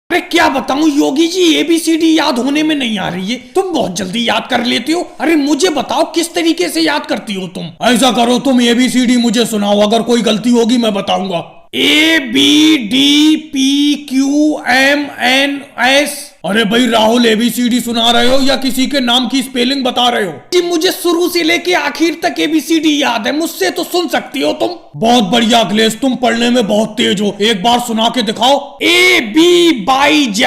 अरे क्या बताऊं योगी जी, एबीसीडी याद होने में नहीं आ रही है। तुम बहुत जल्दी याद कर लेते हो। अरे मुझे बताओ किस तरीके से याद करती हो तुम। ऐसा करो तुम एबीसीडी मुझे सुनाओ, अगर कोई गलती होगी मैं बताऊंगा। ABDPQMNS। अरे भाई राहुल, एबीसीडी सुना रहे हो या किसी के नाम की स्पेलिंग बता रहे हो? जी मुझे शुरू से लेके आखिर तक एबीसीडी याद है, मुझसे तो सुन सकती हो तुम। बहुत बढ़िया अखिलेश, तुम पढ़ने में बहुत तेज हो, एक बार सुना के दिखाओ। ABYZ।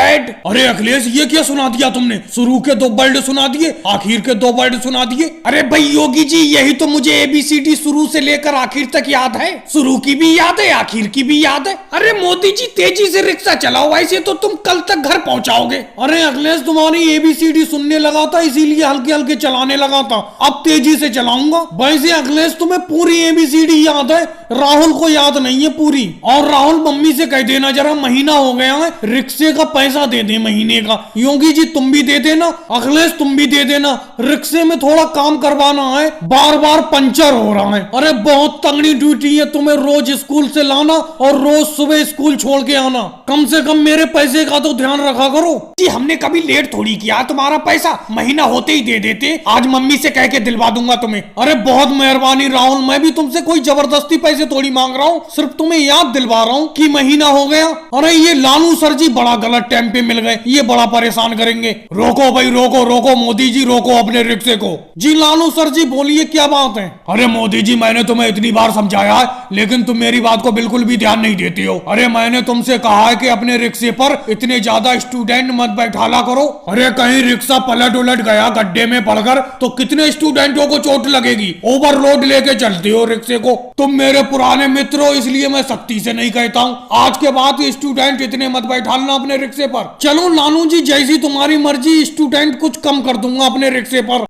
अरे अखिलेश ये क्या सुना दिया तुमने? शुरू के 2 वर्ड सुना दिए, आखिर के 2 वर्ड सुना दिए। अरे भाई योगी जी, यही तो मुझे एबीसीडी शुरू से लेकर आखिर तक याद है। शुरू की भी याद है, आखिर की भी याद है। अरे मोदी जी तेजी से रिक्शा चलाओ, ऐसे तो तुम कल तक घर पहुंचाओगे। अरे अखिलेश तुम्हारी एबीसीडी सुनने लगा था इसीलिए हल्के हल्के चलाने लगा था, अब तेजी से चलाऊंगा। वैसे अखिलेश तुम्हें पूरी एबीसीडी याद है, राहुल को याद नहीं है पूरी। और राहुल मम्मी से कह देना जरा, महीना हो गया है, रिक्शे का पैसा दे दे महीने का। योगी जी तुम भी दे देना, अखिलेश तुम भी दे देना, रिक्शे में थोड़ा काम करवाना है, बार बार पंचर हो रहा है। अरे बहुत तगड़ी ड्यूटी है तुम्हें, रोज स्कूल से लाना और रोज सुबह स्कूल छोड़ के आना। कम से कम मेरे पैसे का तो ध्यान रखा करो। जी हमने कभी लेट थोड़ी किया, तुम्हारा पैसा महीना होते ही दे देते। आज मम्मी से कह के दिलवा दूंगा तुम्हें। अरे बहुत मेहरबानी राहुल, मैं भी तुमसे कोई जबरदस्ती पैसे थोड़ी मांग रहा हूँ, सिर्फ तुम्हें याद दिलवा रहा हूँ कि महीना हो गया। अरे ये लालू सर जी बड़ा गलत टाइम पे मिल गए, ये बड़ा परेशान करेंगे। रोको भाई रोको रोको, मोदी जी रोको अपने रिक्शे को। जी लालू सर जी बोलिए क्या बात है? अरे मोदी जी मैंने तुम्हें इतनी बार समझाया है, लेकिन तुम मेरी बात को बिल्कुल भी ध्यान नहीं देती हो। अरे मैंने तुमसे कहा है कि अपने रिक्शे पर इतने ज्यादा स्टूडेंट मत बैठाला करो। अरे कहीं रिक्शा पलट उलट गया गड्ढे में पड़कर तो कितने स्टूडेंटों को चोट लगेगी। ओवरलोड लेके चलते हो रिक्शे को। तुम मेरे पुराने मित्र हो इसलिए मैं सख्ती से नहीं कहता हूँ, आज के बाद स्टूडेंट इतने मत बैठालना अपने रिक्शे पर। चलो लालू जी जैसी तुम्हारी मर्जी, स्टूडेंट कुछ कम कर दूंगा अपने रिक्शे पर।